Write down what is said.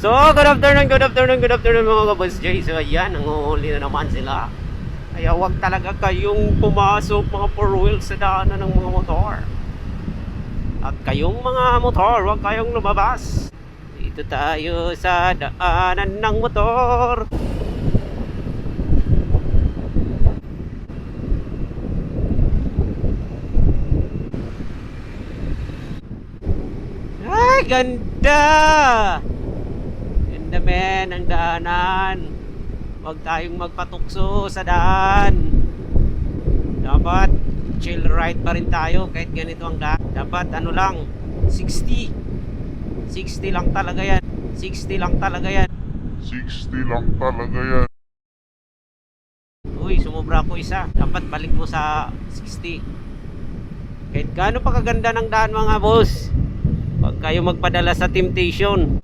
So, good afternoon mga kaboss Jay. So, ayan, nanguhuli na naman sila. Kaya wag talaga kayong pumasok mga four wheels sa daanan ng mga motor. At kayong mga motor, wag kayong lumabas. Dito tayo sa daanan ng motor. Ay, ganda! Ganda men, ang daanan. Huwag tayong magpatukso sa daan. Dapat chill ride pa rin tayo kahit ganito ang daan. Dapat ano lang, 60. 60 lang talaga yan. 60 lang talaga yan. 60 lang talaga yan. Uy, sumubra ko isa. Dapat balik mo sa 60. Kahit gaano pa kaganda ng daan mga boss, huwag kayo magpadala sa temptation.